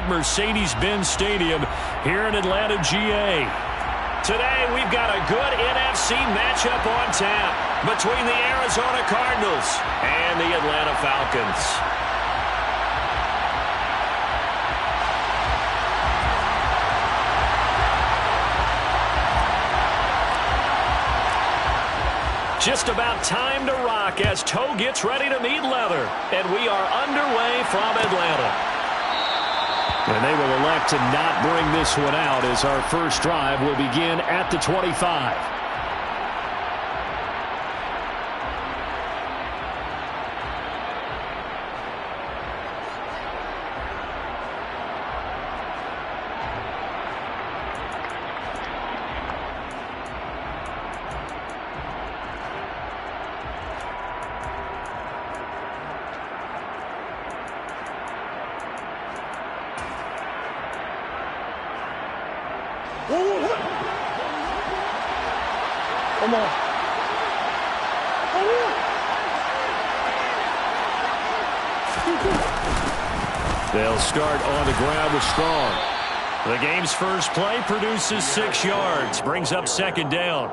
state-of-the-art Mercedes-Benz Stadium here in Atlanta, GA. Today, we've got a good NFC matchup on tap between the Arizona Cardinals and the Atlanta Falcons. Just about time to rock as toe gets ready to meet leather. And we are underway from Atlanta. And they will elect to not bring this one out as our first drive will begin at the 25. Come on. They'll start on the ground with Strong. The game's first play produces 6 yards, brings up second down.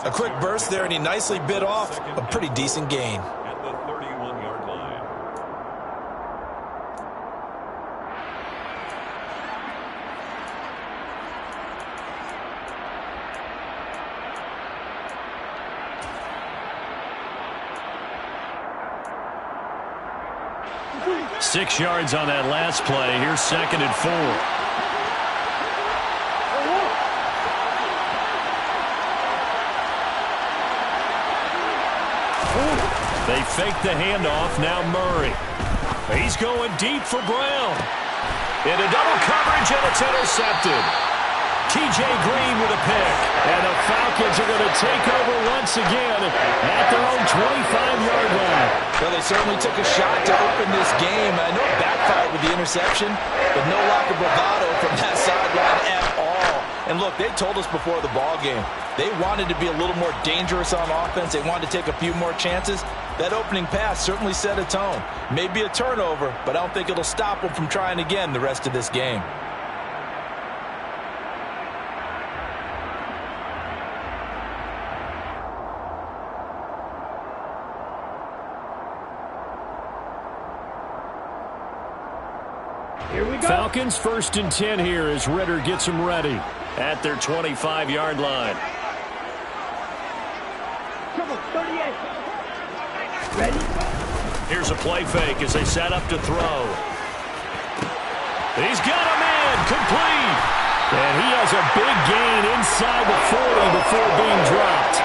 A quick burst there, and he nicely bit off a pretty decent gain. At the 31-yard line. Six yards on that last play. Here's second and 4. They fake the handoff. Now Murray. He's going deep for Brown. Into double coverage, and it's intercepted. T.J. Green with a pick. And the Falcons are going to take over once again at their own 25-yard line. Well, they certainly took a shot to open this game. I know it backfired with the interception, but no lack of bravado from that sideline at all. And look, they told us before the ball game, they wanted to be a little more dangerous on offense. They wanted to take a few more chances. That opening pass certainly set a tone. Maybe a turnover, but I don't think it'll stop them from trying again the rest of this game. Falcons first and 10 here as Ritter gets them ready at their 25-yard line. Come on, 38. Ready? Here's a play fake as they set up to throw. He's got a man complete. And he has a big gain inside the 40 before being dropped.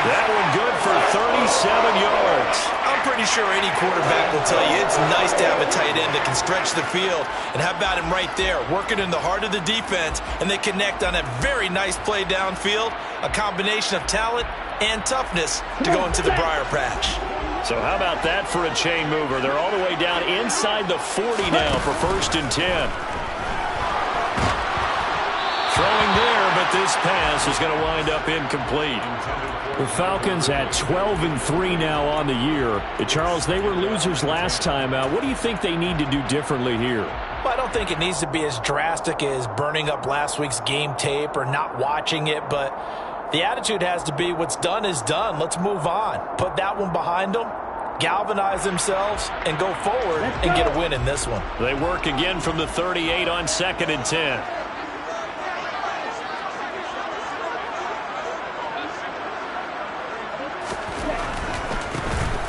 That one good for 37 yards. I'm pretty sure any quarterback will tell you it's nice to have a tight end that can stretch the field. And how about him right there, working in the heart of the defense, and they connect on a very nice play downfield, a combination of talent and toughness to go into the briar patch. So how about that for a chain mover? They're all the way down inside the 40 now for first and 10. Throwing there, but this pass is going to wind up incomplete. The Falcons at 12-3 now on the year. Charles, they were losers last time out. What do you think they need to do differently here? Well, I don't think it needs to be as drastic as burning up last week's game tape or not watching it, but the attitude has to be what's done is done. Let's move on. Put that one behind them, galvanize themselves, and go forward and get a win in this one. They work again from the 38 on second and 10.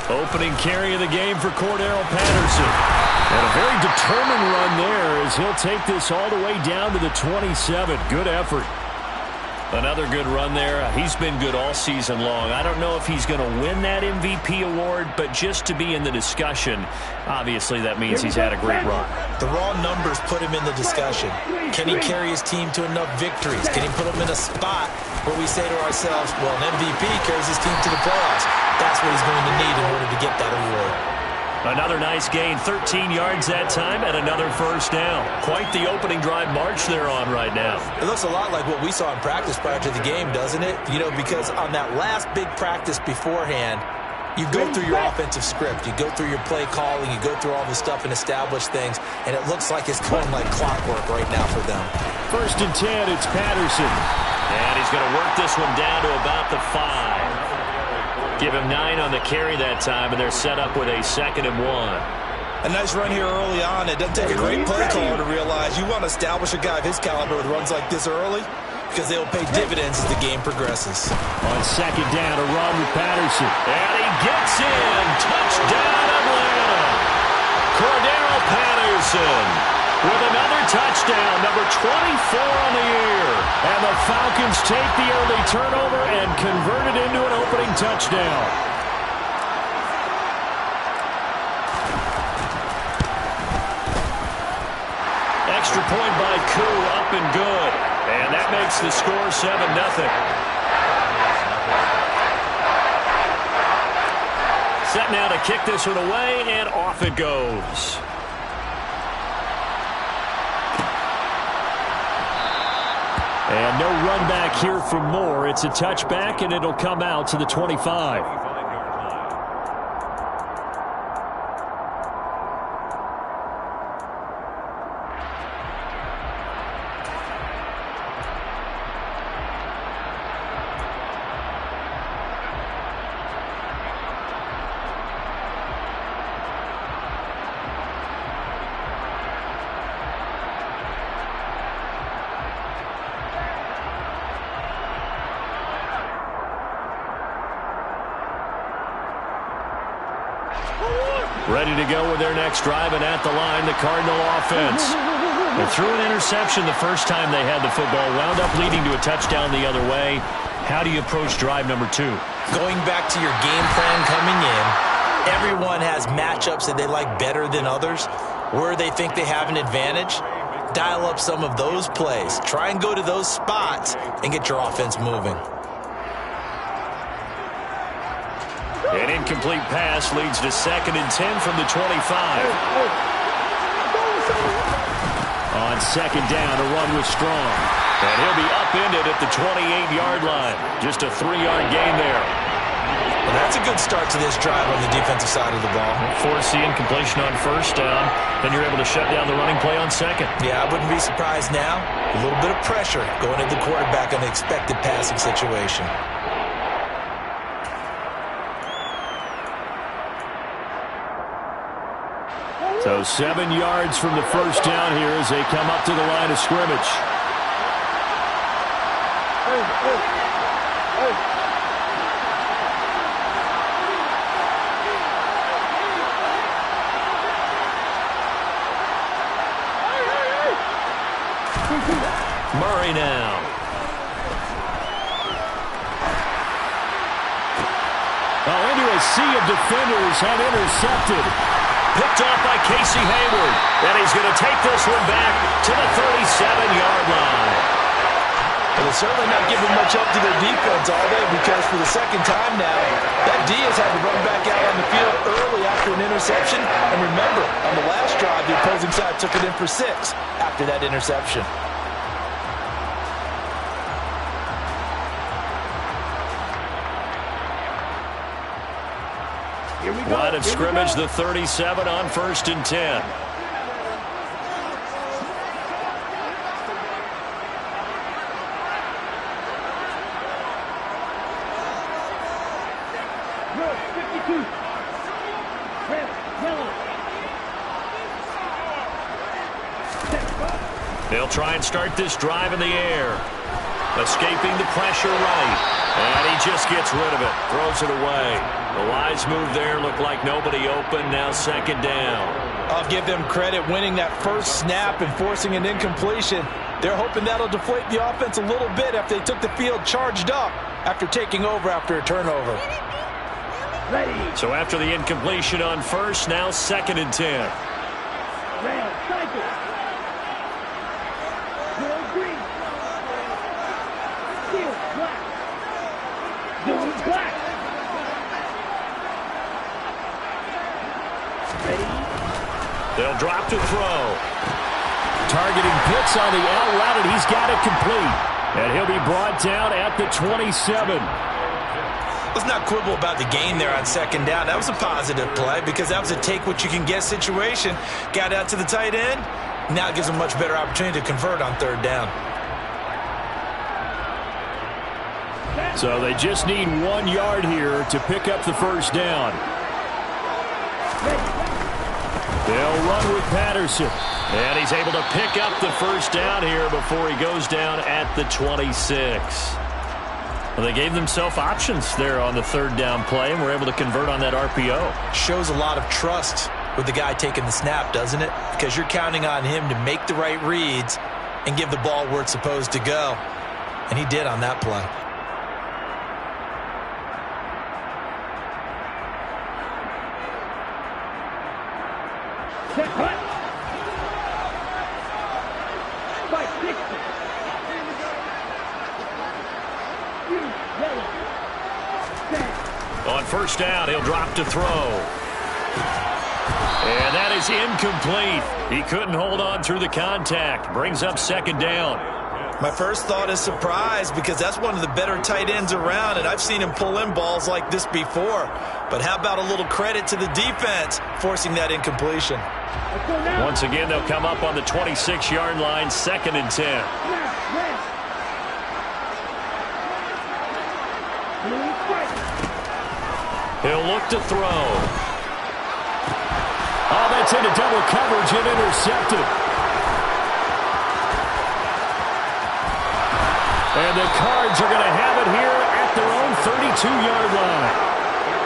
Opening carry of the game for Cordero Patterson. And a very determined run there as he'll take this all the way down to the 27. Good effort. Another good run there. He's been good all season long. I don't know if he's going to win that MVP award, but just to be in the discussion, obviously that means he's had a great run. The raw numbers put him in the discussion. Can he carry his team to enough victories? Can he put them in a spot where we say to ourselves, well, an MVP carries his team to the playoffs. That's what he's going to need in order to get that award. Another nice gain, 13 yards that time, and another first down. Quite the opening drive march they're on right now. It looks a lot like what we saw in practice prior to the game, doesn't it? You know, because on that last big practice beforehand, You go through your offensive script. You go through your play calling. You go through all this stuff and establish things. And it looks like it's going like clockwork right now for them. 1st and 10, it's Patterson. And he's going to work this one down to about the 5. Give him 9 on the carry that time, and they're set up with a 2nd and 1. A nice run here early on. It doesn't take a great play caller to realize you want to establish a guy of his caliber with runs like this early because they'll pay dividends as the game progresses. On 2nd down, a run with Patterson. And he gets in. Touchdown, Atlanta. Cordero Patterson with another touchdown, number 24 on the year. And the Falcons take the early turnover and convert it into an opening touchdown. Extra point by Koo, up and good. And that makes the score 7-0. Set now to kick this one away, and off it goes. And no run back here for Moore. It's a touchback, and it'll come out to the 25. Ready to go with their next drive, and at the line, the Cardinal offense. They threw an interception the first time they had the football, wound up leading to a touchdown the other way. How do you approach drive number 2? Going back to your game plan coming in, everyone has matchups that they like better than others. Where they think they have an advantage, dial up some of those plays. Try and go to those spots and get your offense moving. An incomplete pass leads to 2nd and 10 from the 25. On 2nd down, a run with Strong. And he'll be upended at the 28-yard line. Just a 3-yard gain there. Well, that's a good start to this drive on the defensive side of the ball. Force the incompletion on 1st down. Then you're able to shut down the running play on 2nd. Yeah, I wouldn't be surprised now. A little bit of pressure going at the quarterback on the expected passing situation. So 7 yards from the 1st down here as they come up to the line of scrimmage. Murray now. Oh, into a sea of defenders and intercepted. Picked off by Casey Hayward. And he's going to take this one back to the 37-yard line. Well, they're certainly not giving much up to their defense, are they? Because for the 2nd time now, that D has had to run back out on the field early after an interception. And remember, on the last drive, the opposing side took it in for 6 after that interception. Line of scrimmage, the 37 on 1st and 10. They'll try and start this drive in the air. Escaping the pressure right. And he just gets rid of it. Throws it away. The wise move there. Looked like nobody open. Now 2nd down. I'll give them credit winning that first snap and forcing an incompletion. They're hoping that'll deflate the offense a little bit after they took the field charged up after taking over after a turnover. Ready. So after the incompletion on 1st, now 2nd and 10. Red, cycle. Blue, green. Steel, black. Blue, black. Ready. They'll drop to throw. Targeting Pitts on the out route, and he's got it complete. And he'll be brought down at the 27. Let's not quibble about the gain there on second down. That was a positive play because that was a take-what-you-can-get situation. Got out to the tight end. Now it gives them a much better opportunity to convert on third down. So they just need 1 yard here to pick up the first down. They'll run with Patterson. And he's able to pick up the first down here before he goes down at the 26. Well, they gave themselves options there on the third down play, and were able to convert on that RPO. Shows a lot of trust with the guy taking the snap, doesn't it? Because you're counting on him to make the right reads and give the ball where it's supposed to go. And he did on that play. Set hut. Spike 60. Yellow. Set. On first down, he'll drop to throw. And that is incomplete. He couldn't hold on through the contact. Brings up second down. My first thought is surprise because that's one of the better tight ends around, and I've seen him pull in balls like this before. But how about a little credit to the defense forcing that incompletion? Once again, they'll come up on the 26-yard line, 2nd and 10. He'll look to throw. Oh, that's into double coverage and intercepted. And the Cards are going to have it here at their own 32-yard line.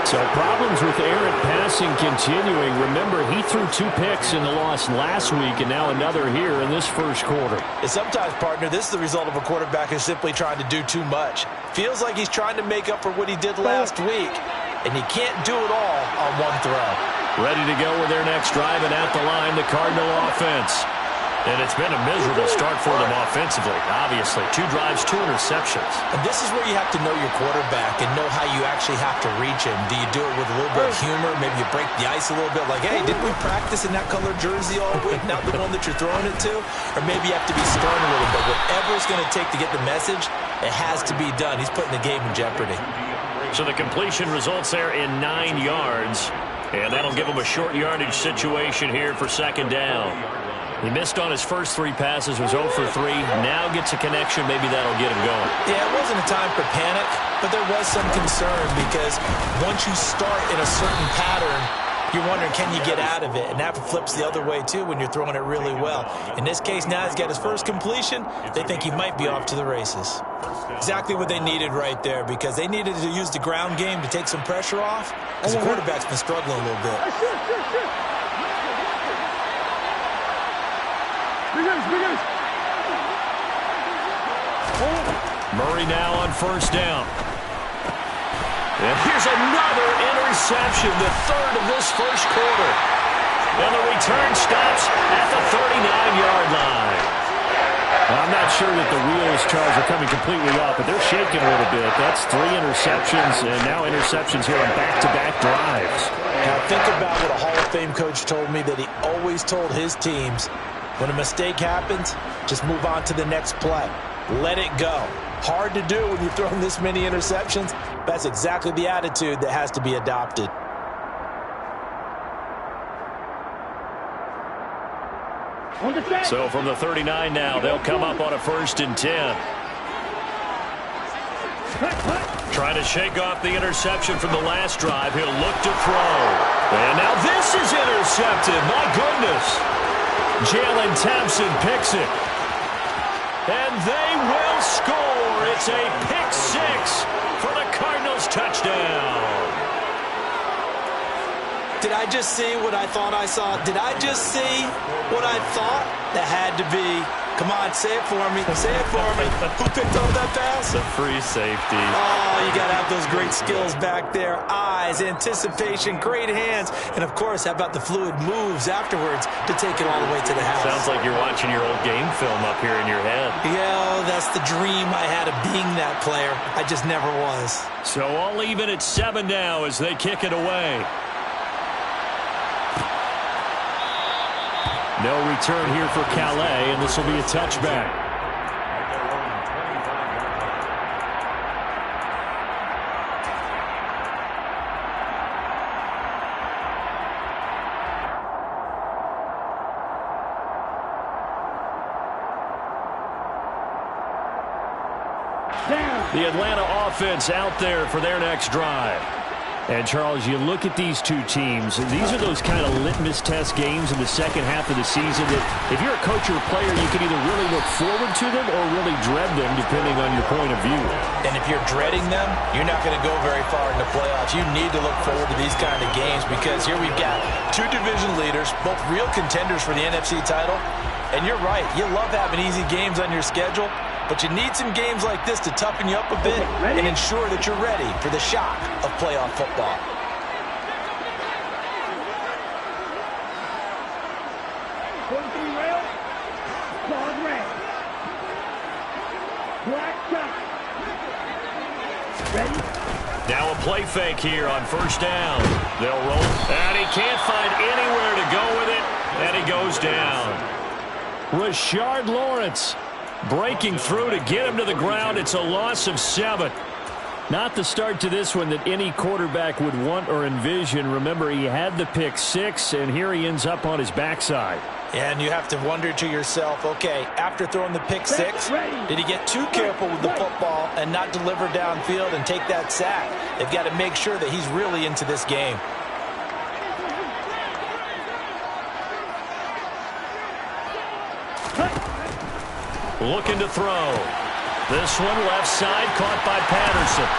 So problems with errant passing continuing. Remember, he threw 2 picks in the loss last week, and now another here in this first quarter. And sometimes, partner, this is the result of a quarterback who's simply trying to do too much. Feels like he's trying to make up for what he did last week, and he can't do it all on one throw. Ready to go with their next drive, and at the line, the Cardinal offense. And it's been a miserable start for them offensively, obviously. 2 drives, 2 interceptions. And this is where you have to know your quarterback and know how you actually have to reach him. Do you do it with a little bit of humor? Maybe you break the ice a little bit like, hey, didn't we practice in that colored jersey all week, not the one that you're throwing it to? Or maybe you have to be stern a little bit. Whatever it's going to take to get the message, it has to be done. He's putting the game in jeopardy. So the completion results there in 9 yards. And that'll give him a short yardage situation here for second down. He missed on his first 3 passes, was 0 for 3. Now gets a connection. Maybe that'll get him going. Yeah, it wasn't a time for panic, but there was some concern because once you start in a certain pattern, you're wondering, can you get out of it? And that flips the other way, too, when you're throwing it really well. In this case, now he's got his first completion. They think he might be off to the races. Exactly what they needed right there because they needed to use the ground game to take some pressure off because the quarterback's been struggling a little bit. Murray now on first down. And here's another interception, the 3rd of this first quarter. And the return stops at the 39-yard line. Well, I'm not sure that the wheels, Charles, are coming completely off, but they're shaking a little bit. That's 3 interceptions, and now interceptions here on back-to-back drives. Now think about what a Hall of Fame coach told me that he always told his teams, when a mistake happens, just move on to the next play. Let it go. Hard to do when you've thrown this many interceptions. That's exactly the attitude that has to be adopted. So from the 39 now, they'll come up on a 1st and 10. Trying to shake off the interception from the last drive. He'll look to throw. And now this is intercepted. My goodness. Jalen Thompson picks it. And they will score. It's a pick 6 for the Cardinals touchdown. Did I just see what I thought I saw? Did I just see what I thought? That had to be. Come on, say it for me. Say it for me. Who picked up that pass? The free safety. Oh, you got to have those great skills back there. Eyes, anticipation, great hands. And, of course, how about the fluid moves afterwards to take it all the way to the house? Sounds like you're watching your old game film up here in your head. Yeah, that's the dream I had of being that player. I just never was. So all even at 7 now as they kick it away. No return here for Calais, and this will be a touchback. Down. The Atlanta offense out there for their next drive. And, Charles, you look at these two teams, and these are those kind of litmus test games in the second half of the season that if you're a coach or a player, you can either really look forward to them or really dread them, depending on your point of view. And if you're dreading them, you're not going to go very far in the playoffs. You need to look forward to these kind of games because here we've got two division leaders, both real contenders for the NFC title. And you're right, you love having easy games on your schedule, but you need some games like this to toughen you up a bit and ensure that you're ready for the shock of playoff football. Rail. Solid red. Black shot. Ready? Now a play fake here on first down. They'll roll, and he can't find anywhere to go with it, and he goes down. Rashard Lawrence breaking through to get him to the ground. It's a loss of 7. Not the start to this one that any quarterback would want or envision. Remember, he had the pick 6, and here he ends up on his backside. And you have to wonder to yourself, okay, after throwing the pick 6, did he get too careful with the football and not deliver downfield and take that sack? They've got to make sure that he's really into this game. Looking to throw. This one left side caught by Patterson.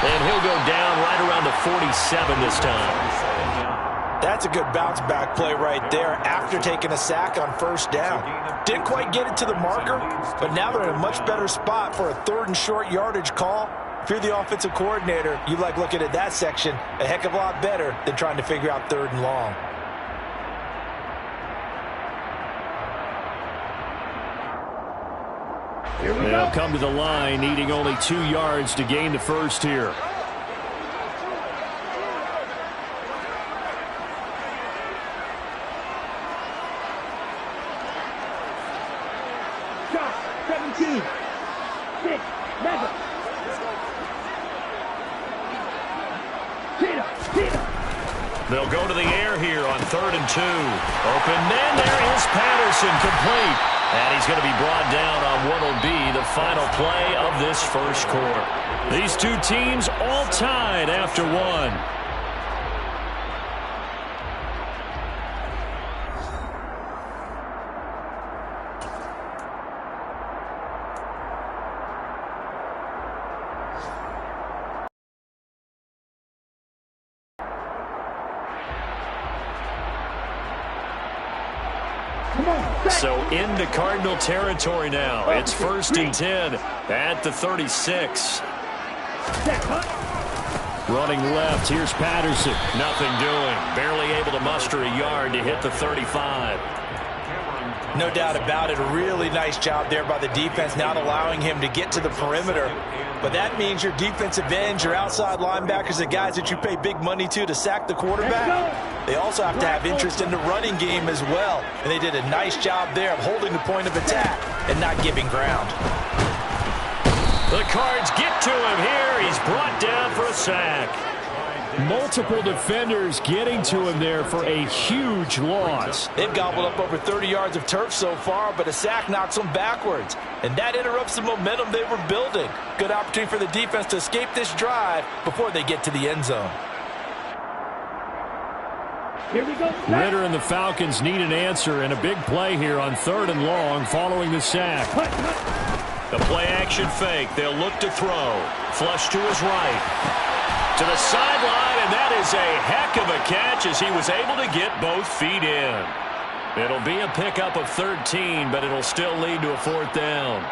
And he'll go down right around the 47 this time. That's a good bounce back play right there after taking a sack on first down. Didn't quite get it to the marker, but now they're in a much better spot for a 3rd and short yardage call. If you're the offensive coordinator, you like looking at that section a heck of a lot better than trying to figure out 3rd and long. They'll come to the line, needing only 2 yards to gain the first here. Shot. 17. 6. Never. They'll go to the air here on 3rd and 2. Open man, there is Patterson, complete. And he's going to be brought down on what will be the final play of this first quarter. These two teams all tied after 1. So into Cardinal territory now. It's 1st and 10 at the 36. Running left, here's Patterson. Nothing doing. Barely able to muster a yard to hit the 35. No doubt about it. A really nice job there by the defense, not allowing him to get to the perimeter. But that means your defensive ends, your outside linebackers, the guys that you pay big money to sack the quarterback, they also have to have interest in the running game as well. And they did a nice job there of holding the point of attack and not giving ground. The Cards get to him here. He's brought down for a sack. Multiple defenders getting to him there for a huge loss. They've gobbled up over 30 yards of turf so far, but a sack knocks them backwards. And that interrupts the momentum they were building. Good opportunity for the defense to escape this drive before they get to the end zone. Here we go. Ritter and the Falcons need an answer, and a big play here on 3rd and long following the sack. The play action fake. They'll look to throw. Flush to his right. To the sideline, and that is a heck of a catch as he was able to get both feet in. It'll be a pickup of 13, but it'll still lead to a 4th down.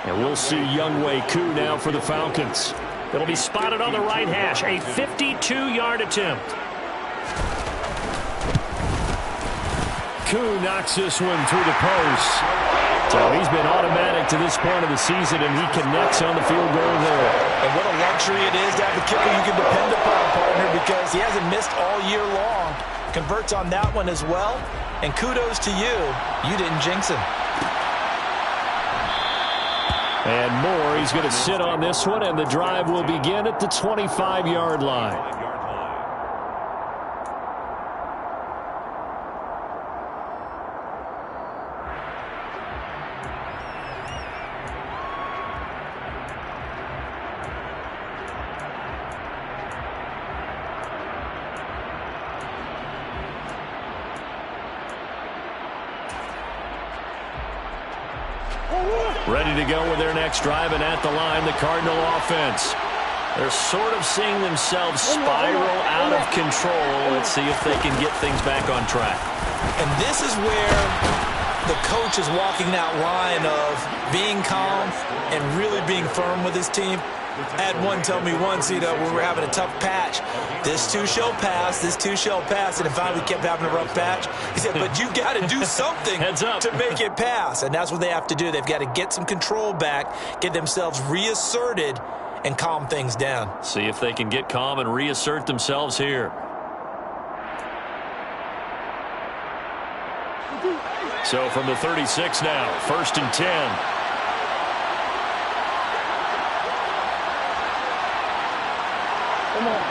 And we'll see Younghoe Koo now for the Falcons. It'll be spotted on the right hash, a 52-yard attempt. Koo knocks this one through the post. So he's been automatic to this point of the season, and he connects on the field goal there. And what a luxury it is to have a kicker you can depend upon, partner, because he hasn't missed all year long. Converts on that one as well. And kudos to you. You didn't jinx him. And more, he's going to sit on this one, and the drive will begin at the 25-yard line. Ready to go with their next drive, and at the line, the Cardinal offense. They're sort of seeing themselves spiral out of control. Let's see if they can get things back on track. And this is where the coach is walking that line of being calm and really being firm with his team. I had one tell me once, when we were having a tough patch, this too shall pass, this too shall pass, and finally we kept having a rough patch. He said, but you got to do something to make it pass, and that's what they have to do. They've got to get some control back, get themselves reasserted, and calm things down. See if they can get calm and reassert themselves here. So from the 36 now, 1st and 10. Come on.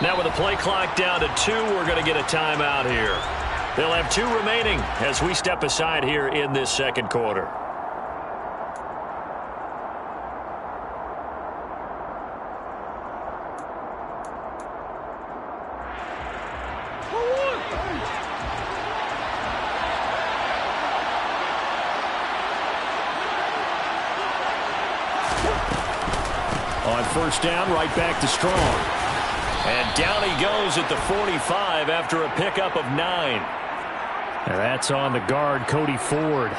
Now with the play clock down to 2, we're going to get a timeout here. They'll have 2 remaining as we step aside here in this second quarter. On 1st down, right back to Strong. And down he goes at the 45 after a pickup of 9. And that's on the guard, Cody Ford.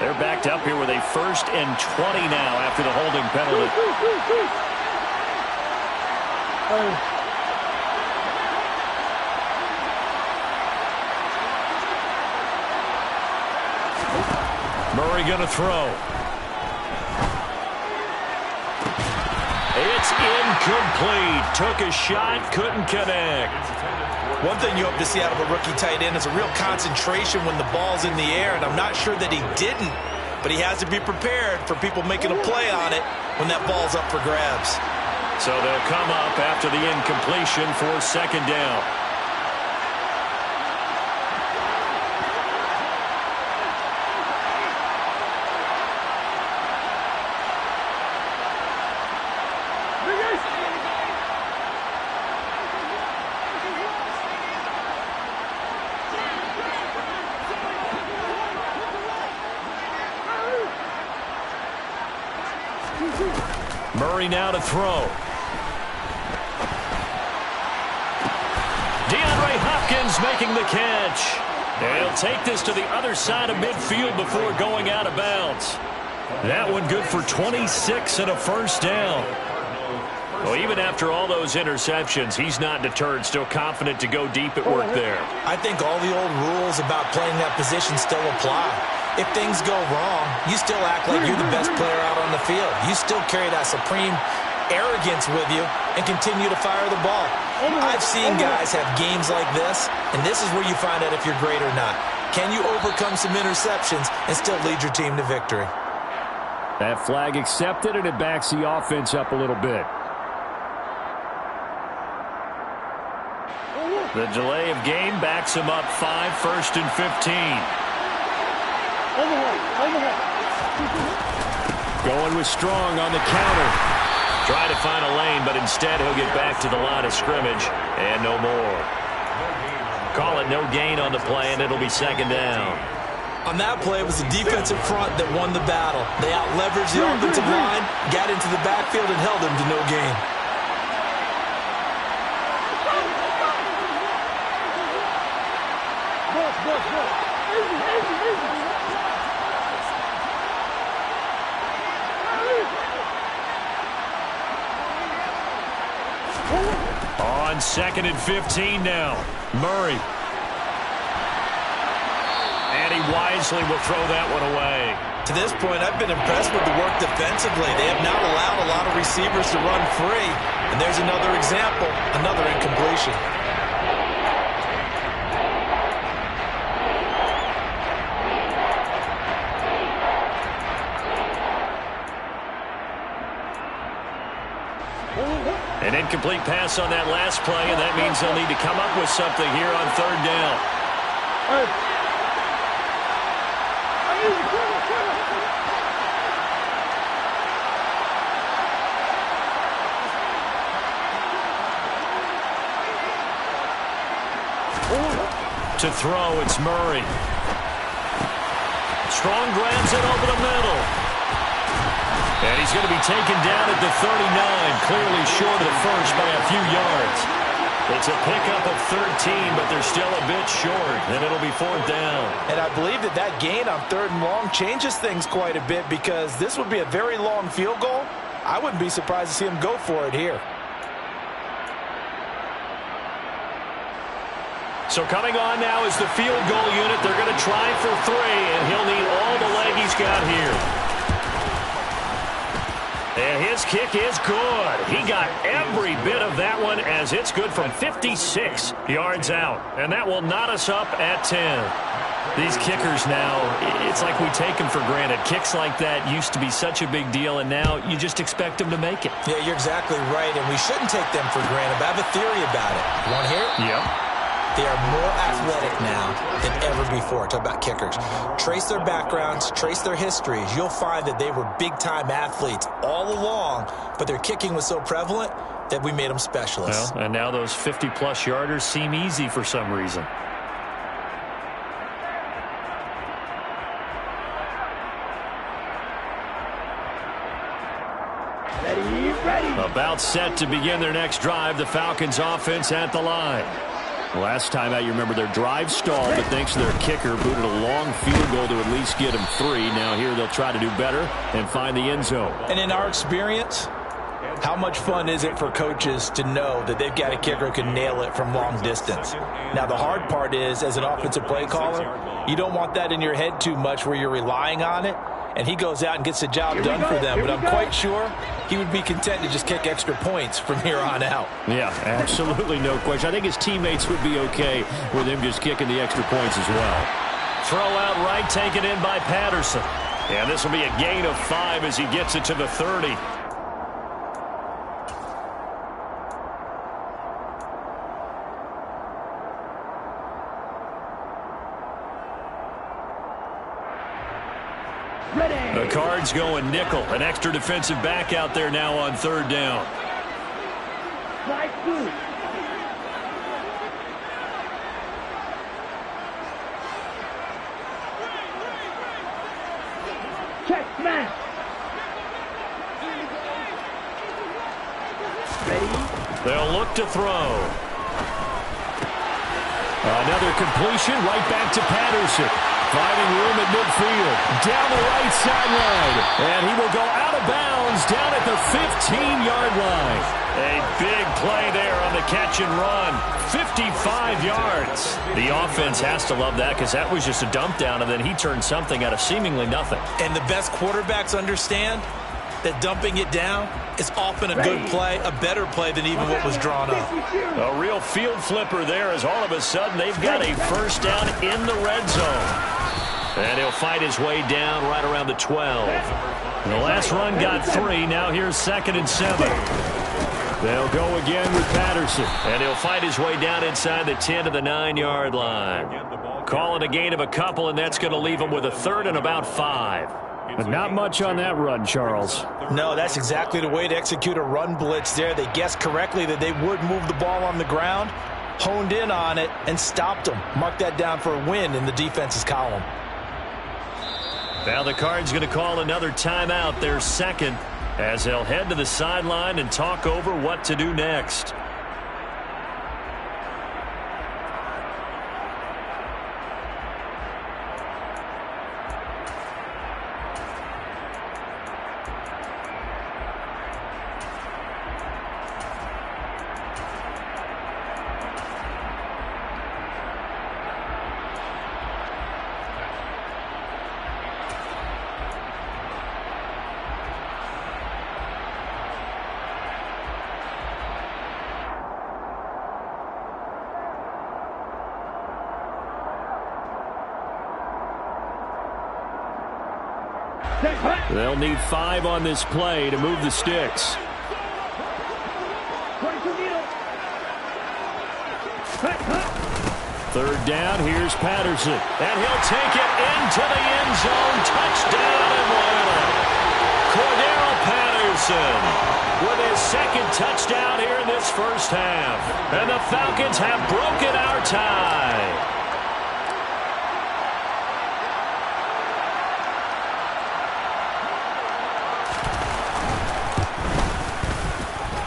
They're backed up here with a 1st and 20 now after the holding penalty. Murray going to throw. It's incomplete. Took a shot, couldn't connect. One thing you hope to see out of a rookie tight end is a real concentration when the ball's in the air, and I'm not sure that he didn't, but he has to be prepared for people making a play on it when that ball's up for grabs. So they'll come up after the incompletion for 2nd down. Murray now to throw. DeAndre Hopkins making the catch. And he'll take this to the other side of midfield before going out of bounds. That one good for 26 and a 1st down. Well, even after all those interceptions, he's not deterred, still confident to go deep at work there. I think all the old rules about playing that position still apply. If things go wrong, you still act like you're the best player out on the field. You still carry that supreme arrogance with you and continue to fire the ball. I've seen guys have games like this, and this is where you find out if you're great or not. Can you overcome some interceptions and still lead your team to victory? That flag accepted, and it backs the offense up a little bit. The delay of game backs him up 5, 1st and 15. Going with Strong on the counter. Try to find a lane, but instead he'll get back to the line of scrimmage, and no more. Call it no gain on the play, and it'll be 2nd down. On that play, it was the defensive front that won the battle. They out-leveraged the offensive line, got into the backfield, and held him to no gain. On 2nd and 15 now. Murray. And he wisely will throw that one away. To this point, I've been impressed with the work defensively. They have not allowed a lot of receivers to run free. And there's another example, another incompletion. An incomplete pass on that last play, and that means they'll need to come up with something here on 3rd down. To throw, it's Murray. Strong grabs it over the middle. And he's going to be taken down at the 39, clearly short of the first by a few yards. It's a pickup of 13, but they're still a bit short, and it'll be 4th down. And I believe that gain on 3rd and long changes things quite a bit, because this would be a very long field goal. I wouldn't be surprised to see him go for it here. So coming on now is the field goal unit. They're going to try for 3, and he'll need all the leg he's got here. And his kick is good. He got every bit of that one, as it's good from 56 yards out. And that will knot us up at 10. These kickers now, it's like we take them for granted. Kicks like that used to be such a big deal, and now you just expect them to make it. Yeah, you're exactly right, and we shouldn't take them for granted. But I have a theory about it. You want to hear it? Yep. They are more athletic now than ever before. Talk about kickers. Trace their backgrounds, trace their histories. You'll find that they were big-time athletes all along, but their kicking was so prevalent that we made them specialists. Well, and now those 50-plus yarders seem easy for some reason. Ready. About set to begin their next drive. The Falcons offense at the line. Last time out, you remember their drive stalled, but thanks to their kicker, booted a long field goal to at least get them 3. Now here they'll try to do better and find the end zone. And in our experience, how much fun is it for coaches to know that they've got a kicker who can nail it from long distance? Now, the hard part is, as an offensive play caller, you don't want that in your head too much where you're relying on it, and he goes out and gets the job done for them. But I'm quite sure he would be content to just kick extra points from here on out. Yeah, absolutely no question. I think his teammates would be okay with him just kicking the extra points as well. Throw out right, taken in by Patterson. And this will be a gain of 5 as he gets it to the 30. The Cards going nickel. An extra defensive back out there now on 3rd down. Slide 2. Check smash. Ready. They'll look to throw. Another completion right back to Patterson. Finding room at midfield. Down the right sideline. And he will go out of bounds down at the 15-yard line. A big play there on the catch and run. 55 yards. The offense has to love that, because that was just a dump down, and then he turned something out of seemingly nothing. And the best quarterbacks understand that dumping it down is often a good play, a better play than even what was drawn up. A real field flipper there, as all of a sudden they've got a first down in the red zone. And he'll fight his way down right around the 12. And the last run got 3. Now here's 2nd and 7. They'll go again with Patterson. And he'll fight his way down inside the 10 to the 9-yard line. Calling a gain of a couple, and that's going to leave him with a 3rd and about 5. But not much on that run, Charles. No, that's exactly the way to execute a run blitz there. They guessed correctly that they would move the ball on the ground, honed in on it, and stopped them. Mark that down for a win in the defense's column. Now the Cards going to call another timeout, their 2nd, as they'll head to the sideline and talk over what to do next. They'll need 5 on this play to move the sticks. Third down, here's Patterson. And he'll take it into the end zone. Touchdown, Atlanta. Cordero Patterson with his 2nd touchdown here in this first half. And the Falcons have broken our tie.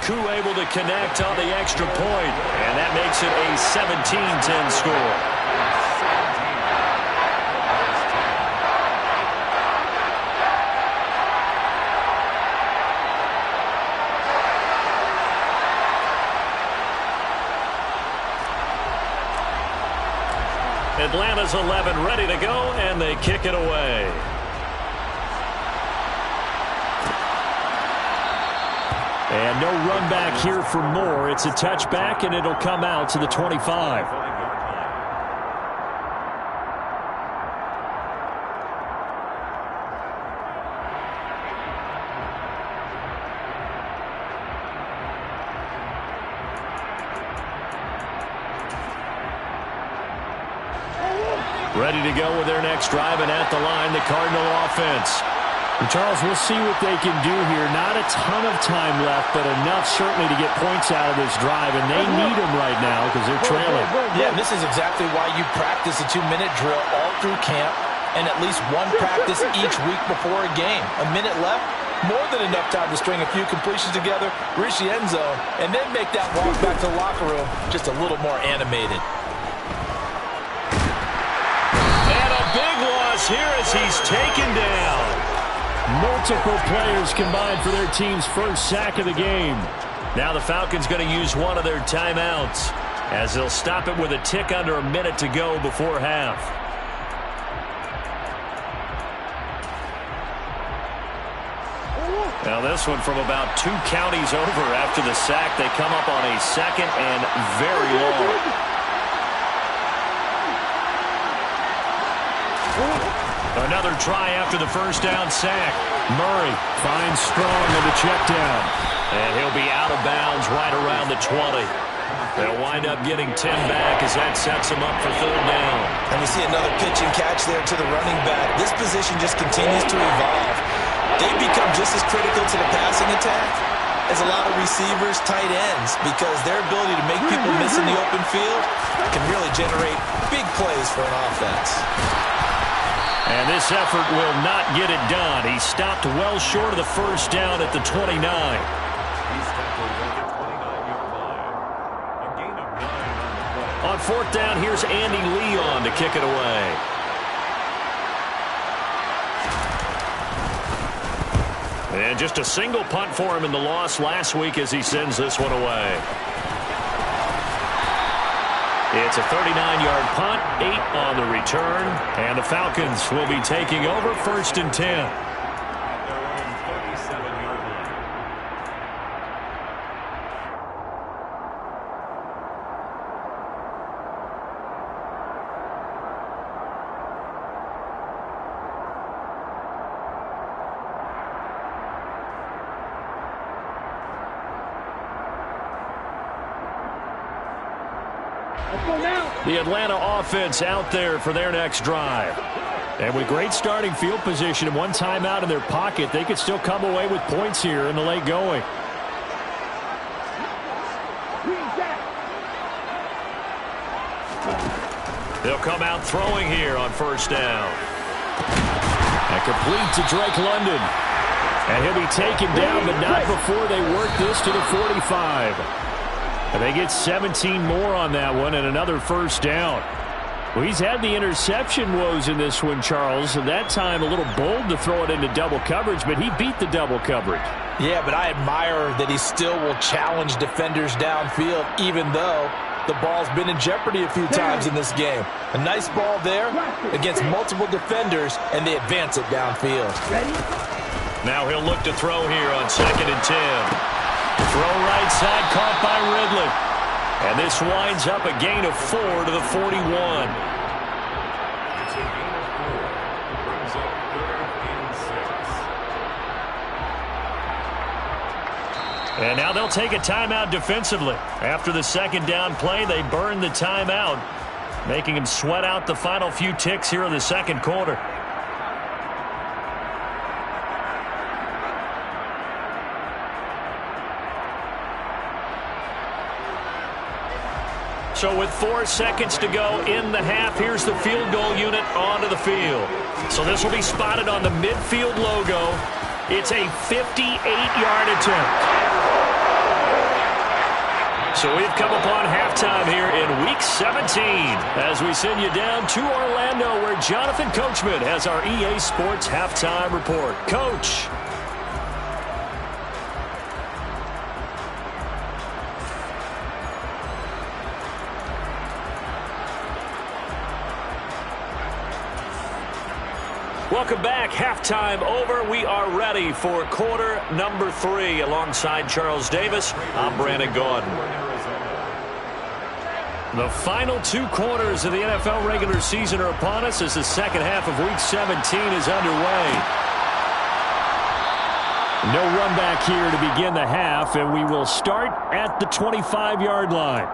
Ku able to connect on the extra point, and that makes it a 17-10 score. Atlanta's 11 ready to go, and they kick it away. And no run back here for more. It's a touchback, and it'll come out to the 25. Ready to go with their next drive, and at the line, the Cardinal offense. And Charles, we'll see what they can do here. Not a ton of time left, but enough certainly to get points out of this drive, and they need them right now because they're trailing. Yeah, this is exactly why you practice a 2-minute drill all through camp and at least one practice each week before a game. A minute left, more than enough time to string a few completions together, reach the end zone, and then make that walk back to the locker room just a little more animated. And a big loss here as he's taken down. Multiple players combined for their team's first sack of the game. Now the Falcons going to use one of their timeouts as they'll stop it with a tick under a minute to go before half. Now this one from about 2 counties over after the sack. They come up on a second and very long. Another try after the first down sack. Murray finds Strong on the check down. And he'll be out of bounds right around the 20. They'll wind up getting 10 back as that sets them up for third down. And we see another pitch and catch there to the running back. This position just continues to evolve. They become just as critical to the passing attack as a lot of receivers, tight ends, because their ability to make people miss in the open field can really generate big plays for an offense. And this effort will not get it done. He stopped well short of the first down at the 29. On fourth down, here's Andy Leon to kick it away. And just a single punt for him in the loss last week as he sends this one away. It's a 39-yard punt, 8 on the return, and the Falcons will be taking over 1st and 10. The Atlanta offense out there for their next drive. And with great starting field position and one timeout in their pocket, they could still come away with points here in the late going. They'll come out throwing here on first down. And complete to Drake London. And he'll be taken down, but not before they work this to the 45. And they get 17 more on that one and another first down. Well, he's had the interception woes in this one, Charles, and that time a little bold to throw it into double coverage, but he beat the double coverage. Yeah, but I admire that he still will challenge defenders downfield, even though the ball's been in jeopardy a few times in this game. A nice ball there against multiple defenders, and they advance it downfield. Now he'll look to throw here on 2nd and 10. Throw right side, caught by Ridley. And this winds up a gain of 4 to the 41. And now they'll take a timeout defensively. After the second down play, they burn the timeout, making them sweat out the final few ticks here in the second quarter. So with 4 seconds to go in the half, here's the field goal unit onto the field. So this will be spotted on the midfield logo. It's a 58-yard attempt. So we've come upon halftime here in Week 17 as we send you down to Orlando where Jonathan Coachman has our EA Sports Halftime Report. Coach. Welcome back. Halftime over. We are ready for quarter number 3. Alongside Charles Davis, I'm Brandon Gaudin. The final 2 quarters of the NFL regular season are upon us as the second half of Week 17 is underway. No run back here to begin the half, and we will start at the 25-yard line.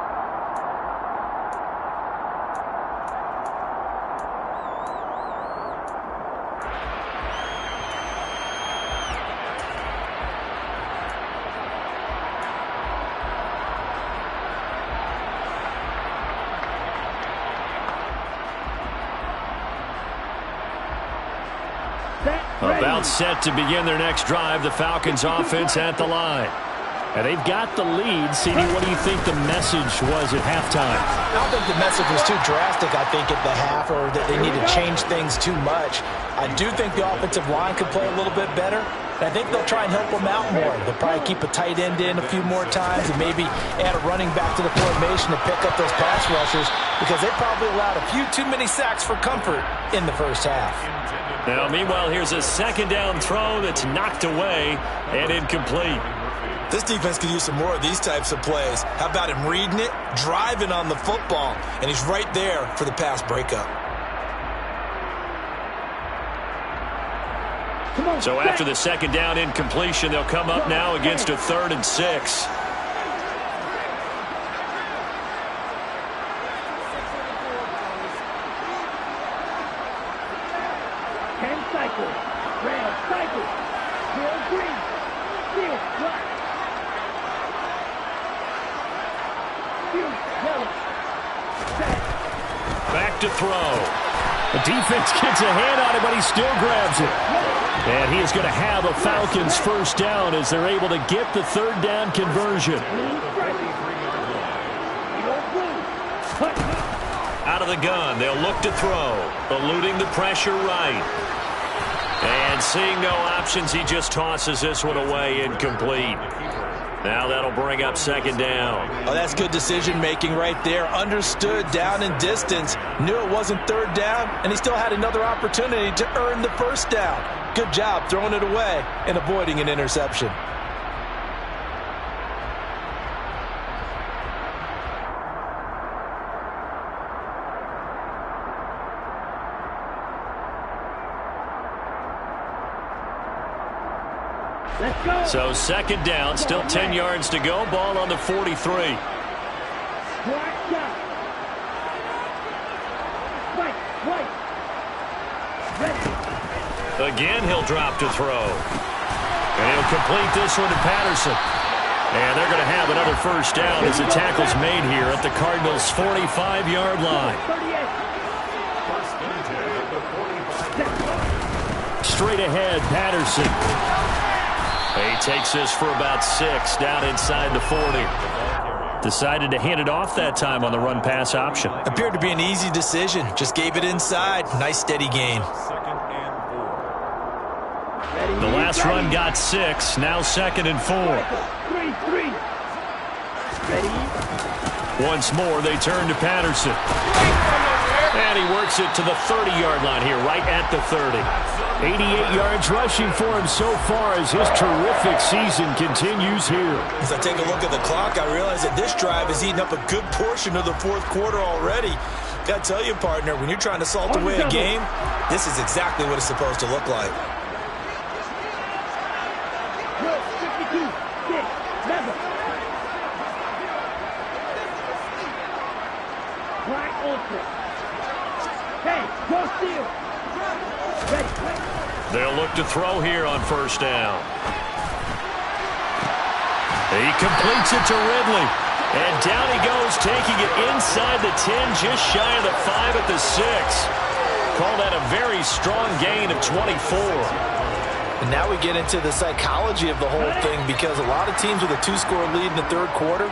About set to begin their next drive, the Falcons offense at the line. And they've got the lead. CD, what do you think the message was at halftime? I don't think the message was too drastic, I think, at the half, or that they need to change things too much. I do think the offensive line could play a little bit better. And I think they'll try and help them out more. They'll probably keep a tight end in a few more times and maybe add a running back to the formation to pick up those pass rushers because they probably allowed a few too many sacks for comfort in the first half. Now, meanwhile, here's a second down throw that's knocked away and incomplete. This defense could use some more of these types of plays. How about him reading it, driving on the football, and he's right there for the pass breakup. So after the second down incompletion, they'll come up now against a 3rd and 6. Back to throw. The defense gets a hand on it, but he still grabs it. And he is going to have a Falcons first down as they're able to get the 3rd down conversion. Out of the gun, they'll look to throw. Eluding the pressure right. And seeing no options, he just tosses this one away incomplete. Now that'll bring up 2nd down. Oh, that's good decision-making right there. Understood down in distance. Knew it wasn't 3rd down, and he still had another opportunity to earn the 1st down. Good job throwing it away and avoiding an interception. So 2nd down, still 10 yards to go. Ball on the 43. Again, he'll drop to throw. And he'll complete this one to Patterson. And they're going to have another first down as the tackle's made here at the Cardinals' 45-yard line. Straight ahead, Patterson. He takes this for about 6 down inside the 40. Decided to hand it off that time on the run-pass option. Appeared to be an easy decision. Just gave it inside. Nice steady gain. The last run got 6. Now 2nd and 4. Once more, they turn to Patterson. And he works it to the 30-yard line here, right at the 30. 88 yards rushing for him so far as his terrific season continues here. As I take a look at the clock, I realize that this drive has eaten up a good portion of the 4th quarter already. Got to tell you, partner, when you're trying to salt away a game, this is exactly what it's supposed to look like. They'll look to throw here on 1st down. He completes it to Ridley. And down he goes, taking it inside the 10, just shy of the 5 at the 6. Call that a very strong gain of 24. And now we get into the psychology of the whole thing because a lot of teams with a 2-score lead in the 3rd quarter,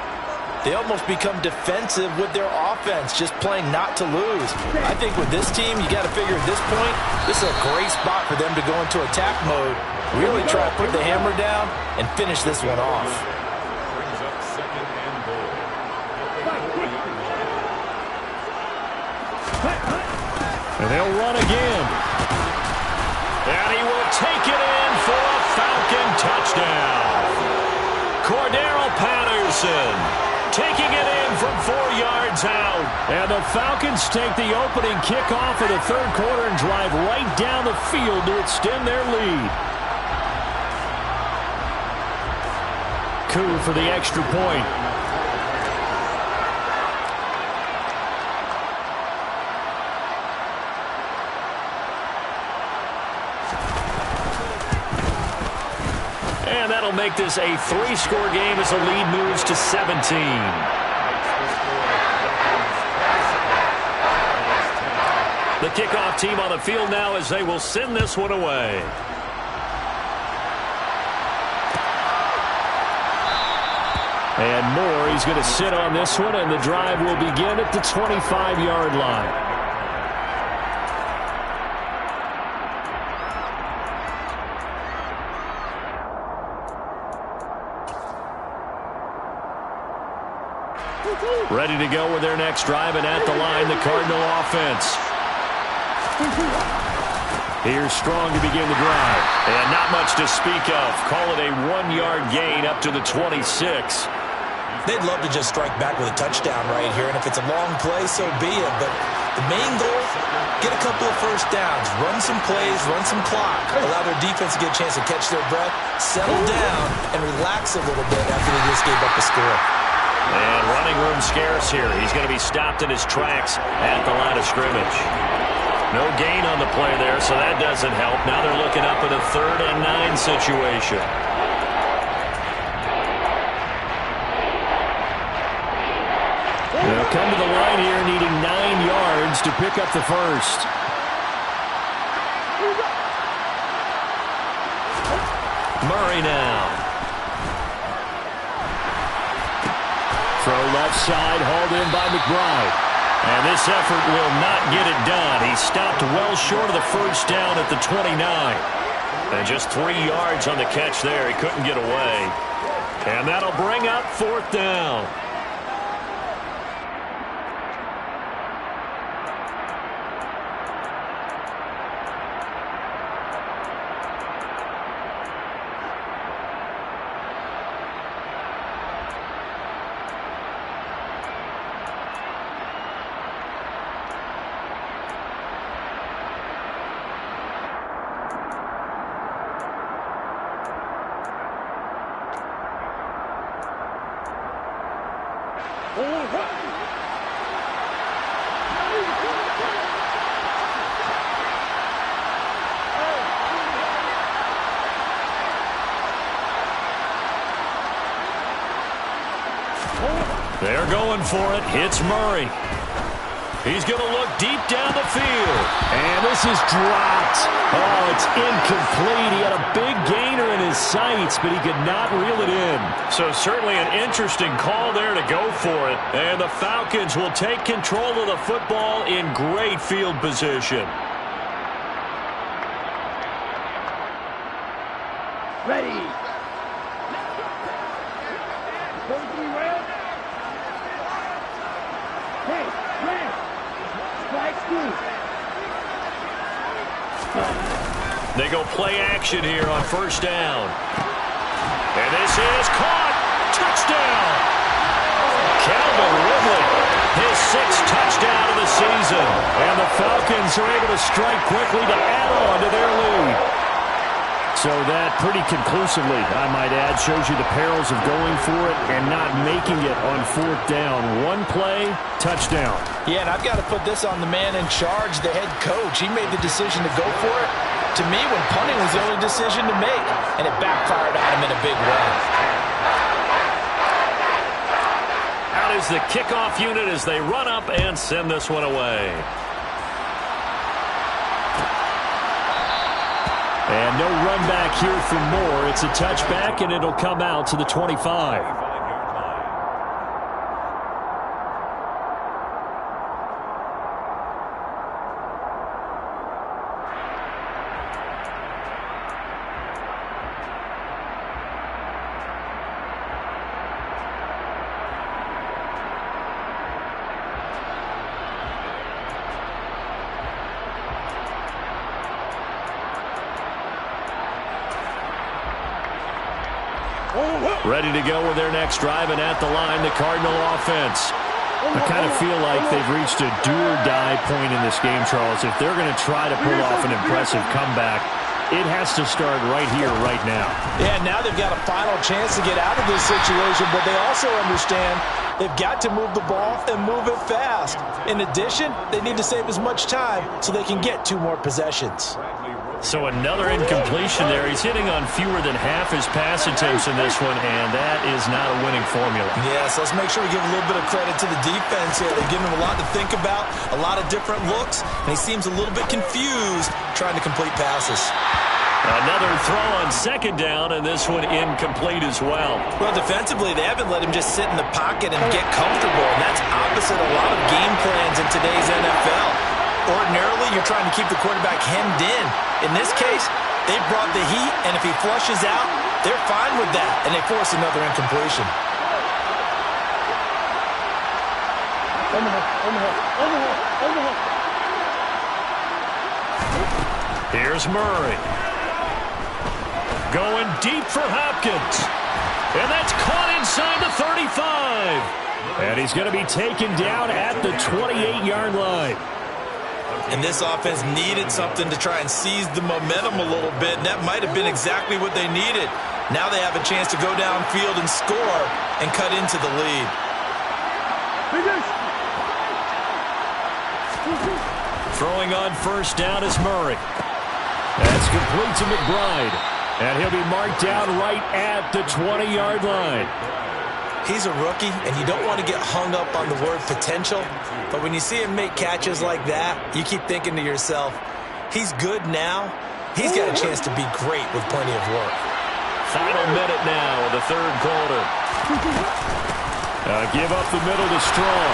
they almost become defensive with their offense, just playing not to lose. I think with this team, you got to figure at this point, this is a great spot for them to go into attack mode, really try to put the hammer down and finish this one off. Brings up 2nd and goal. And they'll run again. And he will take it in for a Falcon touchdown. Cordero Patterson taking it in from 4 yards out. And the Falcons take the opening kickoff of the third quarter and drive right down the field to extend their lead. Coup for the extra point. And that'll make this a 3-score game as the lead moves to 17. The kickoff team on the field now as they will send this one away. And Moore, he's going to sit on this one, and the drive will begin at the 25-yard line. Ready to go with their next drive, and at the line, the Cardinal offense. Here's Strong to begin the drive. And not much to speak of. Call it a 1-yard gain up to the 26. They'd love to just strike back with a touchdown right here, and if it's a long play, so be it. But the main goal, get a couple of first downs, run some plays, run some clock, allow their defense to get a chance to catch their breath, settle down, and relax a little bit after they just gave up a score. And running room scarce here. He's going to be stopped in his tracks at the line of scrimmage. No gain on the play there, so that doesn't help. Now they're looking up at a 3rd and 9 situation. They'll come to the line here needing 9 yards to pick up the first. Murray now. Throw left side, hauled in by McBride. And this effort will not get it done. He stopped well short of the first down at the 29. And just 3 yards on the catch there. He couldn't get away. And that'll bring up 4th down. They're going for it. Hits Murray. He's going to look deep down the field. And this is dropped. Oh, it's incomplete. He had a big gainer in his sights, but he could not reel it in. So certainly an interesting call there to go for it. And the Falcons will take control of the football in great field position. Ready. Hey, red. Strike 2. They go play action here on first down. And this is caught. Touchdown. Calvin Ridley, his 6th touchdown of the season. And the Falcons are able to strike quickly to add on to their lead. So that pretty conclusively, I might add, shows you the perils of going for it and not making it on 4th down. One play, touchdown. Yeah, and I've got to put this on the man in charge, the head coach. He made the decision to go for it. To me, when punting was the only decision to make, and it backfired on him in a big way. Out is the kickoff unit as they run up and send this one away. And no run back here for Moore. It's a touchback, and it'll come out to the 25. Ready to go with their next drive, and at the line, the Cardinal offense. I kind of feel like they've reached a do-or-die point in this game, Charles. If they're going to try to pull off an impressive comeback, it has to start right here, right now. Yeah, now they've got a final chance to get out of this situation, but they also understand they've got to move the ball and move it fast. In addition, they need to save as much time so they can get 2 more possessions. So another incompletion there. He's hitting on fewer than half his pass attempts in this one, and that is not a winning formula. Yes, let's make sure we give a little bit of credit to the defense here. They've given him a lot to think about, a lot of different looks, and he seems a little bit confused trying to complete passes. Another throw on second down, and this one incomplete as well. Well, defensively, they haven't let him just sit in the pocket and get comfortable, and that's opposite a lot of game plans in today's NFL. Ordinarily, you're trying to keep the quarterback hemmed in. In this case, they brought the heat, and if he flushes out, they're fine with that, and they force another incompletion. Here's Murray. Going deep for Hopkins. And that's caught inside the 35. And he's going to be taken down at the 28-yard line. And this offense needed something to try and seize the momentum a little bit, and that might have been exactly what they needed. Now they have a chance to go downfield and score and cut into the lead. Throwing on first down is Murray. That's complete to McBride. And he'll be marked down right at the 20-yard line. He's a rookie, and you don't want to get hung up on the word potential. But when you see him make catches like that, you keep thinking to yourself, he's good now. He's got a chance to be great with plenty of work. Final minute now of the third quarter. Give up the middle to Strong.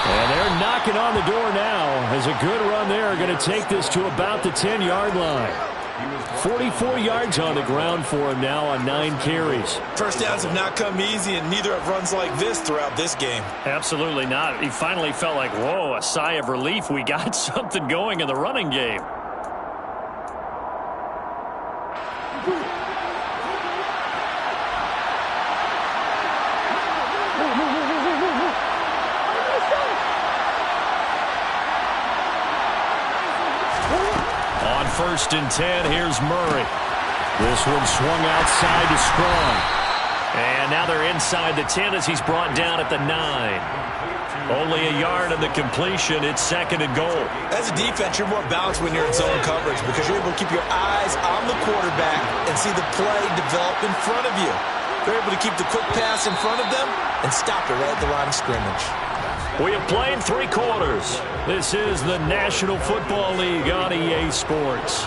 And they're knocking on the door now as a good run there going to take this to about the 10-yard line. 44 yards on the ground for him now on 9 carries. First downs have not come easy, and neither have runs like this throughout this game. Absolutely not. He finally felt like, whoa, a sigh of relief. We got something going in the running game. First and 10, here's Murray. This one swung outside to Strong. And now they're inside the 10 as he's brought down at the 9. Only a yard of the completion. It's second and goal. As a defense, you're more balanced when you're in zone coverage because you're able to keep your eyes on the quarterback and see the play develop in front of you. You're able to keep the quick pass in front of them and stop it right at the line of scrimmage. We have played 3 quarters. This is the National Football League on EA Sports.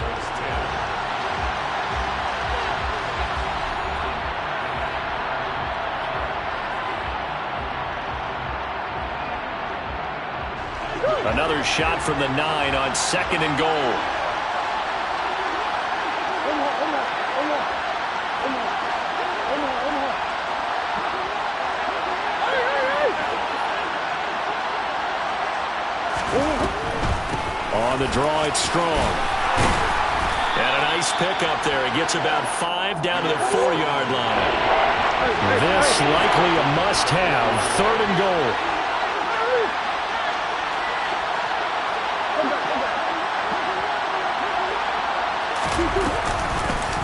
Another shot from the 9 on second and goal. On the draw, it's Strong. And a nice pickup there. He gets about 5 down to the 4-yard line. This likely a must-have. Third and goal.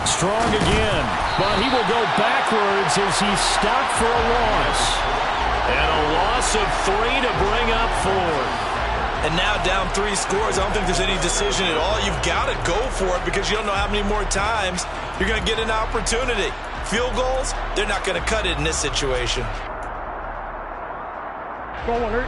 Strong again, but he will go backwards as he's stopped for a loss. And a loss of 3 to bring up 4. And now down 3 scores. I don't think there's any decision at all. You've got to go for it because you don't know how many more times you're going to get an opportunity. Field goals, they're not going to cut it in this situation. Go on, hurt.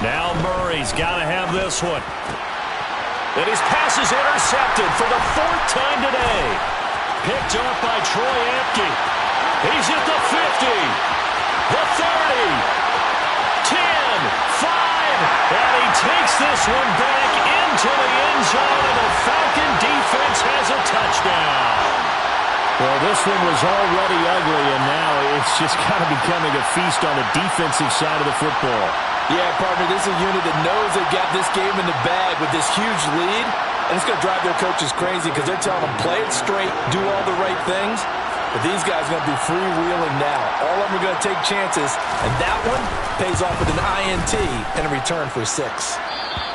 Now Murray's got to have this one. And his pass is intercepted for the 4th time today. Picked up by Troy Apke. He's at the 50, the 30, 10, 5, and he takes this one back into the end zone, and the Falcon defense has a touchdown. Well, this one was already ugly, and now it's just kind of becoming a feast on the defensive side of the football. Yeah, partner, this is a unit that knows they've got this game in the bag with this huge lead, and it's going to drive their coaches crazy because they're telling them, play it straight, do all the right things. But these guys are going to be freewheeling now. All of them are going to take chances, and that one pays off with an INT and a return for 6.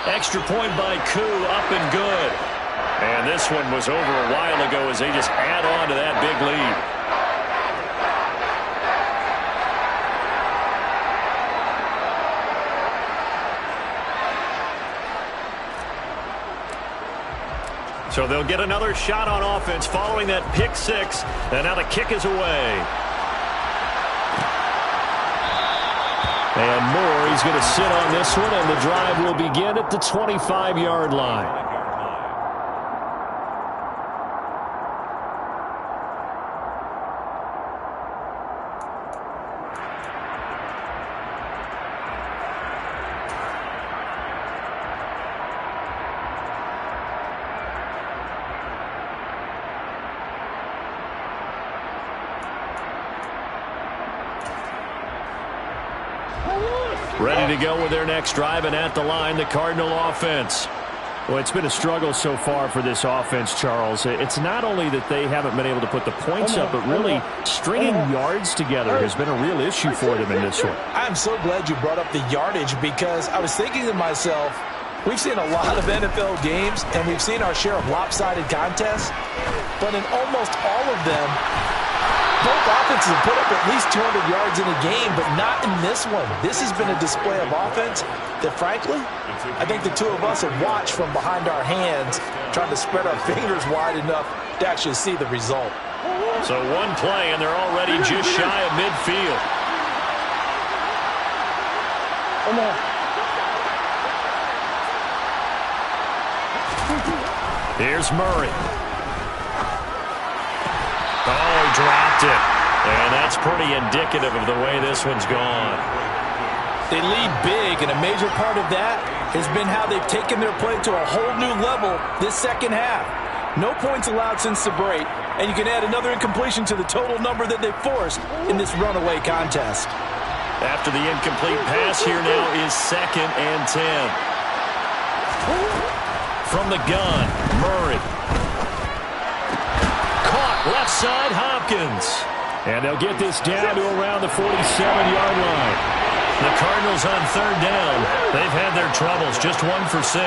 Extra point by Koo, up and good. And this one was over a while ago as they just add on to that big lead. So they'll get another shot on offense following that pick 6. And now the kick is away. And Moore, he's going to sit on this one, and the drive will begin at the 25-yard line. Ready to go with their next drive, and at the line, the Cardinal offense. Well, it's been a struggle so far for this offense, Charles. It's not only that they haven't been able to put the points up, but really stringing yards together has been a real issue for them in this one. I'm so glad you brought up the yardage because I was thinking to myself, we've seen a lot of NFL games, and we've seen our share of lopsided contests, but in almost all of them, both offenses have put up at least 200 yards in a game, but not in this one. This has been a display of offense that, frankly, I think the two of us have watched from behind our hands, trying to spread our fingers wide enough to actually see the result. So one play, and they're already just shy of midfield. Come on. Here's Murray. Oh, he dropped it. And that's pretty indicative of the way this one's gone. They lead big, and a major part of that has been how they've taken their play to a whole new level this second half. No points allowed since the break, and you can add another incompletion to the total number that they forced in this runaway contest. After the incomplete pass, here now is 2nd and 10. From the gun, Murray. Left side, Hopkins. And they'll get this down to around the 47-yard line. The Cardinals on 3rd down. They've had their troubles, just 1 for 6.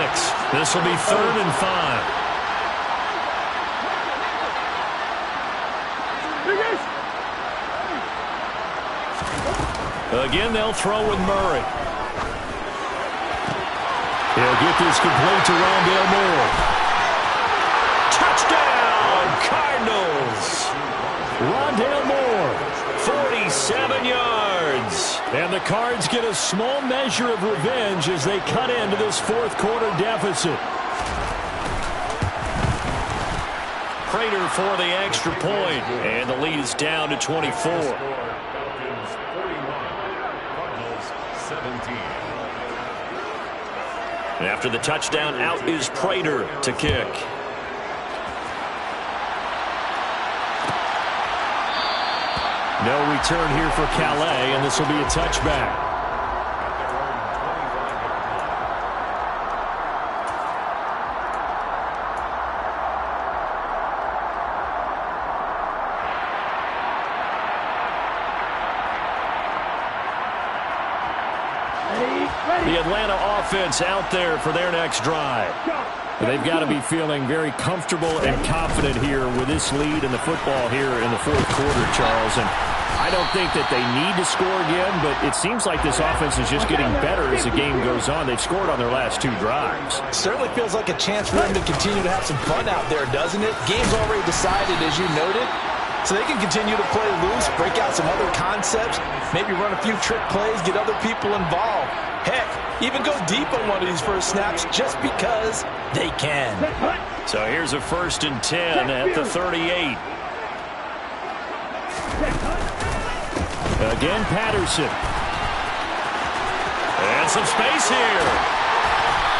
This will be 3rd and 5. Again, they'll throw with Murray. He'll get this complete to Rondale Moore. Touchdown, Cardinals! Rondale Moore, 47 yards. And the Cards get a small measure of revenge as they cut into this 4th quarter deficit. Prater for the extra point, and the lead is down to 24. Falcons 41, Cardinals 17. After the touchdown, out is Prater to kick. No return here for Calais, and this will be a touchback. The Atlanta offense out there for their next drive. They've got to be feeling very comfortable and confident here with this lead in the football here in the 4th quarter, Charles. And I don't think that they need to score again, but it seems like this offense is just getting better as the game goes on. They've scored on their last 2 drives. Certainly feels like a chance for them to continue to have some fun out there, doesn't it? Game's already decided, as you noted. So they can continue to play loose, break out some other concepts, maybe run a few trick plays, get other people involved. Heck, even go deep on one of these first snaps just because they can. So here's a 1st and 10 at the 38. Again, Patterson. And some space here.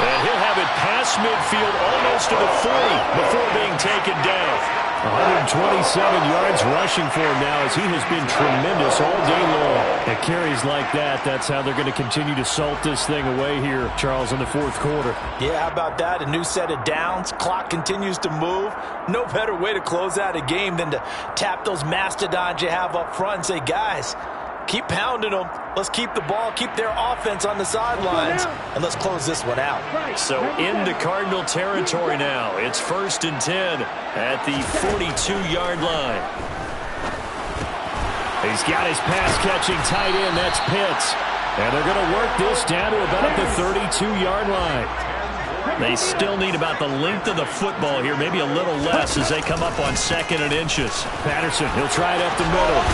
And he'll have it past midfield almost to the 40 before being taken down. 127 yards rushing for him now as he has been tremendous all day long. At carries like that, that's how they're going to continue to salt this thing away here, Charles, in the fourth quarter. Yeah, how about that? A new set of downs. Clock continues to move. No better way to close out a game than to tap those mastodons you have up front and say, guys, keep pounding them. Let's keep the ball, keep their offense on the sidelines, and let's close this one out. So into Cardinal territory now. It's 1st and 10 at the 42-yard line. He's got his pass-catching tight end. That's Pitts. And they're going to work this down to about the 32-yard line. They still need about the length of the football here, maybe a little less as they come up on 2nd and inches. Patterson, he'll try it up the middle.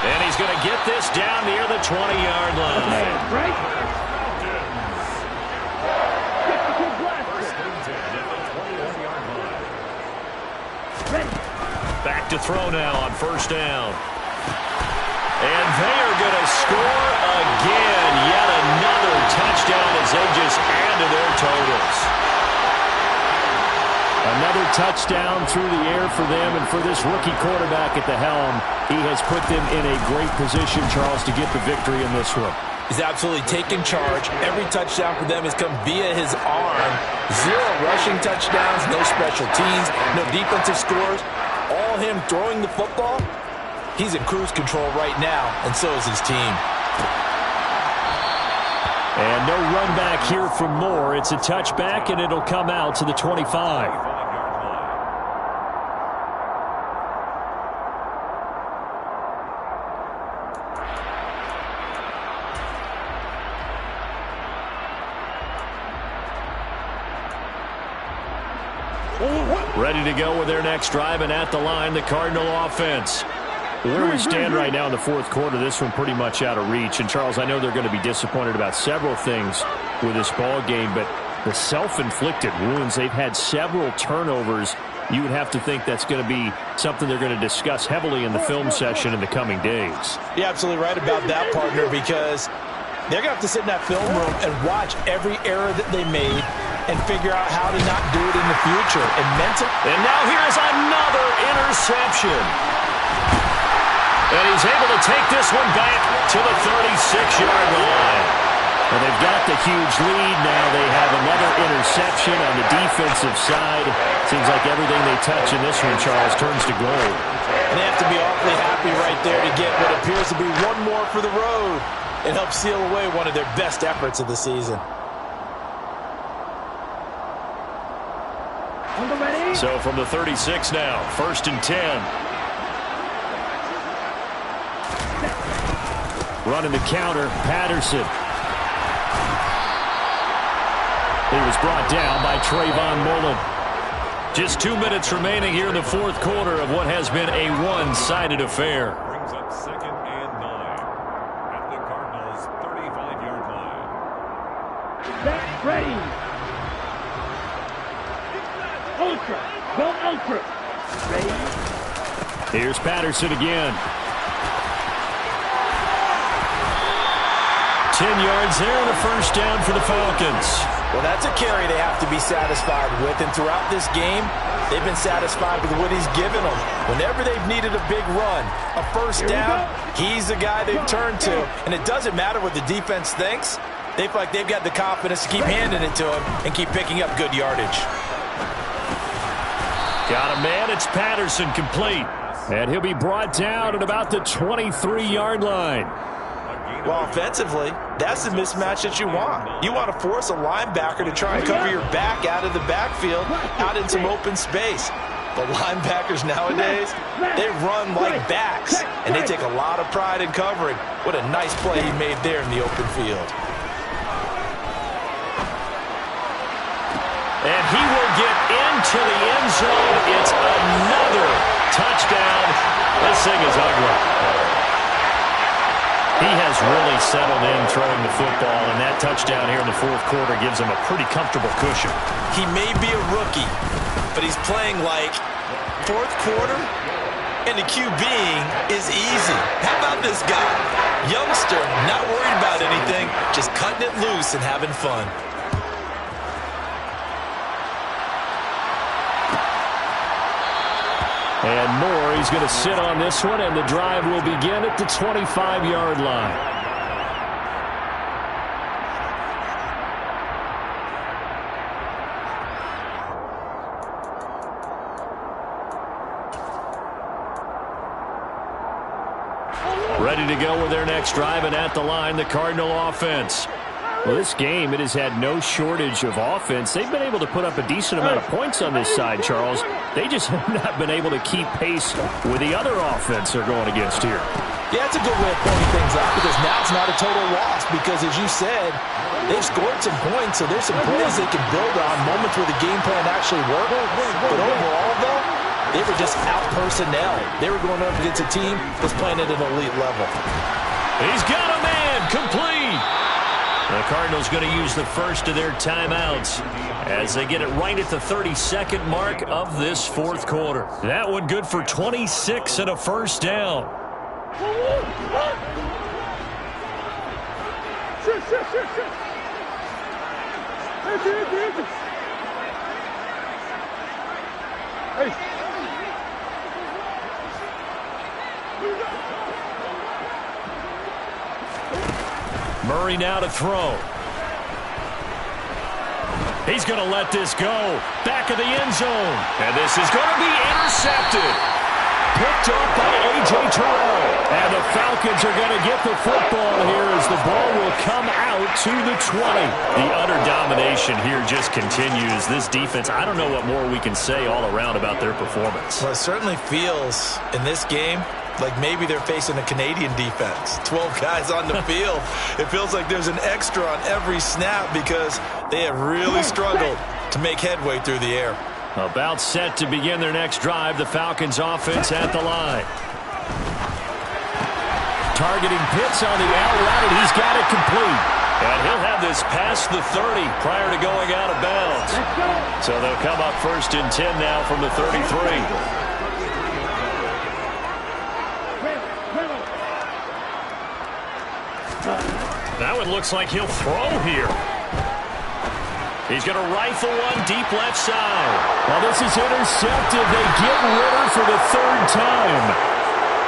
And he's going to get this down near the 20-yard line. Back to throw now on 1st down. And they are going to score again. Yet another touchdown as they just add to their totals. Another touchdown through the air for them, and for this rookie quarterback at the helm, he has put them in a great position, Charles, to get the victory in this one. He's absolutely taken charge. Every touchdown for them has come via his arm. 0 rushing touchdowns, no special teams, no defensive scores. All him throwing the football. He's in cruise control right now, and so is his team. And no run back here from Moore. It's a touchback, and it'll come out to the 25. Ready to go with their next drive, and at the line, the Cardinal offense. Where we stand right now in the fourth quarter, this one pretty much out of reach. And, Charles, I know they're going to be disappointed about several things with this ball game, but the self-inflicted wounds, they've had several turnovers. You would have to think that's going to be something they're going to discuss heavily in the film session in the coming days. You're absolutely right about that, partner, because they're going to have to sit in that film room and watch every error that they made and figure out how to not do it in the future. And now here's another interception. And he's able to take this one back to the 36-yard line. Well, they've got the huge lead. Now they have another interception on the defensive side. Seems like everything they touch in this one, Charles, turns to gold. And they have to be awfully happy right there to get what appears to be one more for the road and help seal away one of their best efforts of the season. So from the 36 now, 1st and 10. Running the counter, Patterson. He was brought down by Trayvon Mullen. Just 2 minutes remaining here in the fourth quarter of what has been a one-sided affair. Brings up 2nd and 9 at the Cardinals' 35-yard line. Set, ready. Ultra. Go ultra. Ready. Here's Patterson again. 10 yards there and a 1st down for the Falcons. Well, that's a carry they have to be satisfied with, and throughout this game, they've been satisfied with what he's given them. Whenever they've needed a big run, a 1st down, he's the guy they've turned to. And it doesn't matter what the defense thinks. They feel like they've got the confidence to keep handing it to him and keep picking up good yardage. Got a man, it's Patterson, complete. And he'll be brought down at about the 23-yard line. Well, offensively, that's the mismatch that you want. You want to force a linebacker to try and cover your back out of the backfield, out in some open space. The linebackers nowadays, they run like backs, and they take a lot of pride in covering. What a nice play he made there in the open field. And he will get into the end zone. It's another touchdown. This thing is ugly. He has really settled in throwing the football, and that touchdown here in the fourth quarter gives him a pretty comfortable cushion. He may be a rookie, but he's playing like fourth quarter And the QBing is easy. How about this guy? Youngster, not worried about anything, just cutting it loose and having fun. And Moore, he's going to sit on this one, and the drive will begin at the 25-yard line. Ready to go with their next drive, and at the line, the Cardinal offense. Well, this game, it has had no shortage of offense. They've been able to put up a decent amount of points on this side, Charles. They just have not been able to keep pace with the other offense they're going against here. Yeah, it's a good way of pointing things out because now it's not a total loss because, as you said, they've scored some points, so there's some plays they can build on, moments where the game plan actually worked. But overall, though, they were just out-personnel. They were going up against a team that's playing at an elite level. He's got a man, complete. The Cardinals going to use the first of their timeouts as they get it right at the 32nd mark of this fourth quarter. That one good for 26 and a first down. Murray now to throw. He's going to let this go. Back of the end zone. And this is going to be intercepted. Picked up by A.J. Terrell. And the Falcons are going to get the football here as the ball will come out to the 20. The utter domination here just continues. This defense, I don't know what more we can say all around about their performance. Well, it certainly feels in this game like maybe they're facing a Canadian defense. 12 guys on the field. It feels like there's an extra on every snap because they have really struggled to make headway through the air. About set to begin their next drive, the Falcons offense at the line. Targeting Pitts on the out route, and he's got it complete. And he'll have this past the 30 prior to going out of bounds. So they'll come up first and 10 now from the 33. That one looks like he'll throw here. He's going to rifle one deep left side. Well, this is intercepted. They get Ritter for the third time.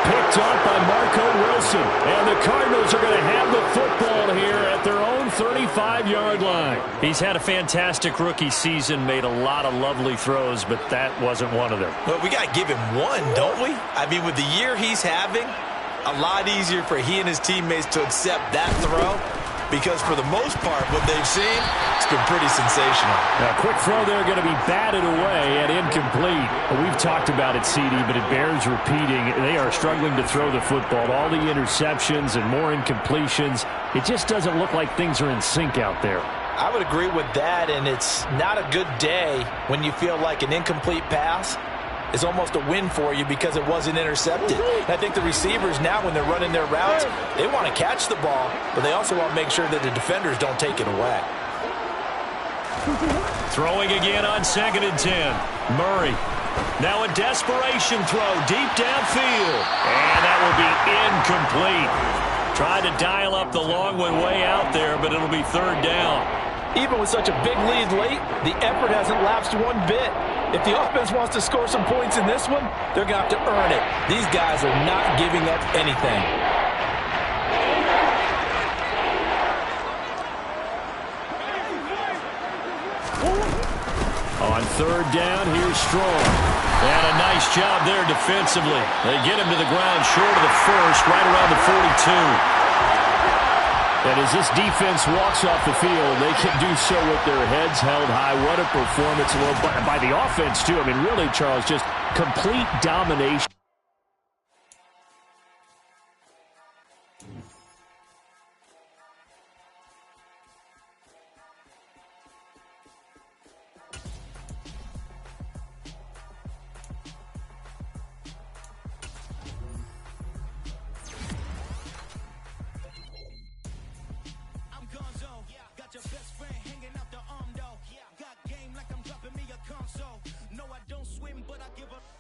Picked up by Marco Wilson. And the Cardinals are going to have the football here at their own 35-yard line. He's had a fantastic rookie season, made a lot of lovely throws, but that wasn't one of them. Well, we got to give him one, don't we? I mean, with the year he's having, a lot easier for he and his teammates to accept that throw because for the most part, what they've seen, it's been pretty sensational. Now, quick throw there going to be batted away and incomplete. We've talked about it, CD, but it bears repeating. They are struggling to throw the football. All the interceptions and more incompletions. It just doesn't look like things are in sync out there. I would agree with that, and it's not a good day when you feel like an incomplete pass is almost a win for you because it wasn't intercepted. And I think the receivers now, when they're running their routes, they want to catch the ball, but they also want to make sure that the defenders don't take it away. Throwing again on 2nd and 10. Murray. Now a desperation throw deep downfield. And that will be incomplete. Tried to dial up the long one way out there, but it'll be third down. Even with such a big lead late, the effort hasn't lapsed one bit. If the offense wants to score some points in this one, they're going to have to earn it. These guys are not giving up anything. On third down, here's Strong. And a nice job there defensively. They get him to the ground short of the first, right around the 42. And as this defense walks off the field, they can do so with their heads held high. What a performance by the offense, too. I mean, really, Charles, just complete domination.